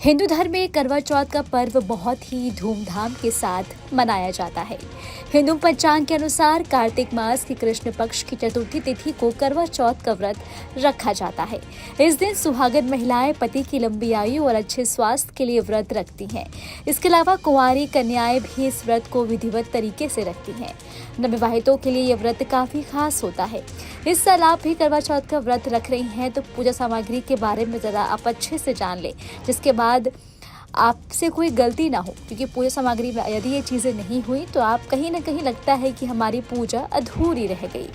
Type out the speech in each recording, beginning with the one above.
हिंदू धर्म में करवा चौथ का पर्व बहुत ही धूमधाम के साथ मनाया जाता है। हिंदू पंचांग के अनुसार कार्तिक मास की कृष्ण पक्ष की चतुर्थी तिथि को करवा चौथ का व्रत रखा जाता है। इस दिन सुहागन महिलाएं पति की लंबी आयु और अच्छे स्वास्थ्य के लिए व्रत रखती हैं। इसके अलावा कुंवारी कन्याएं भी इस व्रत को विधिवत तरीके से रखती हैं। नवविवाहितों के लिए यह व्रत काफी खास होता है। इस साल आप भी करवा चौथ का व्रत रख रही हैं तो पूजा सामग्री के बारे में जरा आप अच्छे से जान लें, जिसके बाद आपसे कोई गलती ना हो, क्योंकि पूजा सामग्री में यदि ये चीज़ें नहीं हुई तो आप कहीं ना कहीं लगता है कि हमारी पूजा अधूरी रह गई,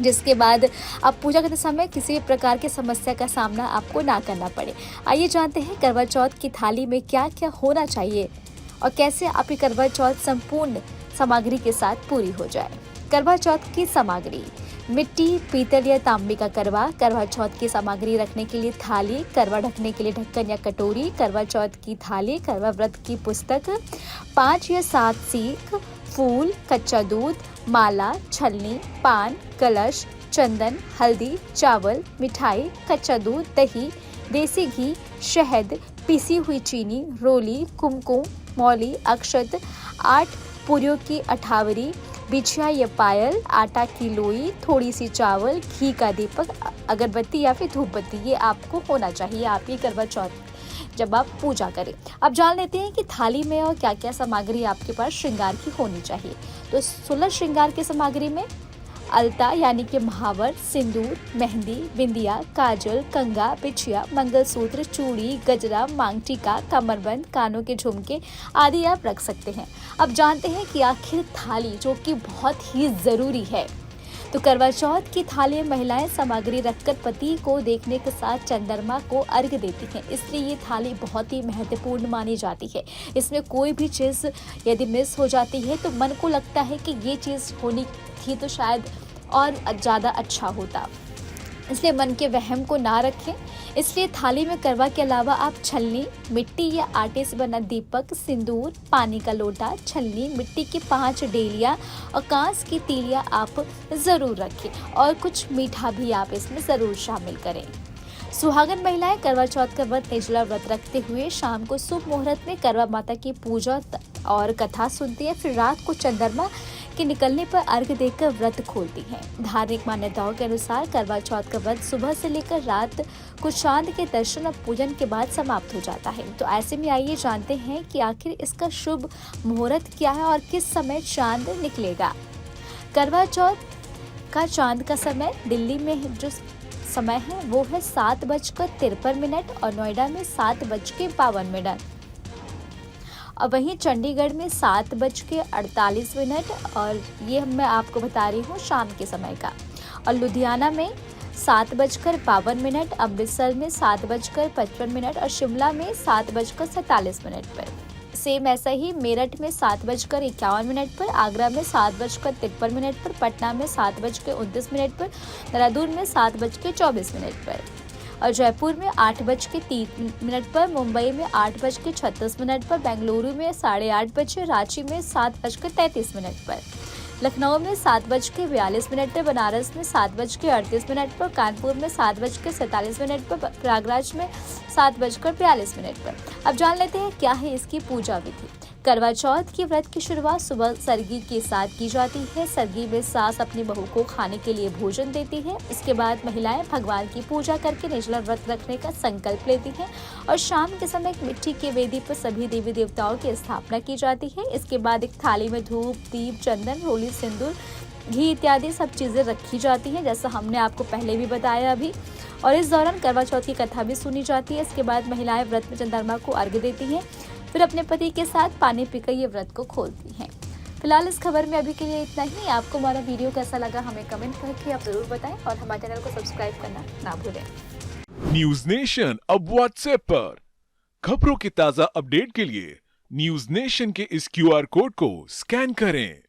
जिसके बाद आप पूजा करते समय किसी प्रकार की समस्या का सामना आपको ना करना पड़े। आइए जानते हैं करवा चौथ की थाली में क्या क्या होना चाहिए और कैसे आपकी करवा चौथ संपूर्ण सामग्री के साथ पूरी हो जाए। करवा चौथ की सामग्री: मिट्टी, पीतल या तांबे का करवा चौथ की सामग्री रखने के लिए थाली, करवा ढकने के लिए ढक्कन या कटोरी, करवा चौथ की थाली, करवा व्रत की पुस्तक, 5 या 7 सीख, फूल, कच्चा दूध, माला, छलनी, पान, कलश, चंदन, हल्दी, चावल, मिठाई, कच्चा दूध, दही, देसी घी, शहद, पीसी हुई चीनी, रोली, कुमकुम, मौली, अक्षत, 8 पूरियों की अठावरी, बिछिया या पायल, आटा की लोई, थोड़ी सी चावल, घी का दीपक, अगरबत्ती या फिर धूप बत्ती, ये आपको होना चाहिए आपकी करवा चौथ जब आप पूजा करें। अब जान लेते हैं कि थाली में और क्या क्या सामग्री आपके पास श्रृंगार की होनी चाहिए। तो 16 श्रृंगार की सामग्री में अलता यानी कि महावर, सिंदूर, मेहंदी, बिंदिया, काजल, कंगा, बिछिया, मंगलसूत्र, चूड़ी, गजरा, मांग टीका, कमरबंद, कानों के झुमके आदि आप रख सकते हैं। अब जानते हैं कि आखिर थाली, जो कि बहुत ही ज़रूरी है, तो करवा चौथ की थाली में महिलाएं सामग्री रखकर पति को देखने के साथ चंद्रमा को अर्घ्य देती हैं। इसलिए ये थाली बहुत ही महत्वपूर्ण मानी जाती है। इसमें कोई भी चीज़ यदि मिस हो जाती है तो मन को लगता है कि ये चीज़ होनी थी तो शायद और ज़्यादा अच्छा होता, इसलिए मन के वहम को ना रखें। इसलिए थाली में करवा के अलावा आप छलनी, मिट्टी या आटे से बना दीपक, सिंदूर, पानी का लोटा, छलनी, मिट्टी की 5 डेलियाँ और कांस की तीलियाँ आप ज़रूर रखें और कुछ मीठा भी आप इसमें ज़रूर शामिल करें। सुहागन महिलाएं करवा चौथ का व्रत निर्जला व्रत रखते हुए शाम को शुभ मुहूर्त में करवा माता की पूजा और कथा सुनती है। फिर रात को चंद्रमा के निकलने पर अर्घ्य देकर व्रत खोलती हैं। धार्मिक मान्यताओं के अनुसार करवा चौथ का व्रत सुबह से लेकर रात को चांद के दर्शन और पूजन के बाद समाप्त हो जाता है। तो ऐसे में आइए जानते हैं कि आखिर इसका शुभ मुहूर्त क्या है और किस समय चांद निकलेगा। करवा चौथ का चांद का समय दिल्ली में जो समय है वो है 7:53 और नोएडा में 7:52 और वहीं चंडीगढ़ में 7:48 और ये मैं आपको बता रही हूँ शाम के समय का। और लुधियाना में 7:52, अमृतसर में 7:55 और शिमला में 7:47 पर। सेम ऐसा ही मेरठ में 7:51 पर, आगरा में 7:53 पर, पटना में 7:29 पर, देहरादून में 7:24 पर और जयपुर में 8:03 पर, मुंबई में 8:36 पर, बेंगलुरु में 8:30 बजे, रांची में 7:33 पर, लखनऊ में 7:42 पर, बनारस में 7:38 पर, कानपुर में 7:47 पर, प्रयागराज में 7:42 पर। अब जान लेते हैं क्या है इसकी पूजा विधि। करवा चौथ की व्रत की शुरुआत सुबह सरगी के साथ की जाती है। सरगी में सास अपनी बहू को खाने के लिए भोजन देती है। इसके बाद महिलाएं भगवान की पूजा करके निर्जला व्रत रखने का संकल्प लेती हैं और शाम के समय एक मिट्टी की वेदी पर सभी देवी देवताओं की स्थापना की जाती है। इसके बाद एक थाली में धूप, दीप, चंदन, रोली, सिंदूर, घी इत्यादि सब चीज़ें रखी जाती हैं, जैसा हमने आपको पहले भी बताया अभी। और इस दौरान करवा चौथ की कथा भी सुनी जाती है। इसके बाद महिलाएं व्रत में चंद्रमा को अर्घ्य देती हैं, फिर अपने पति के साथ पानी पीकर ये व्रत को खोलती हैं। फिलहाल इस खबर में अभी के लिए इतना ही। आपको हमारा वीडियो कैसा लगा हमें कमेंट करके आप जरूर बताएं और हमारे चैनल को सब्सक्राइब करना ना भूलें। न्यूज नेशन अब व्हाट्सएप पर खबरों की ताजा अपडेट के लिए न्यूज नेशन के इस QR कोड को स्कैन करें।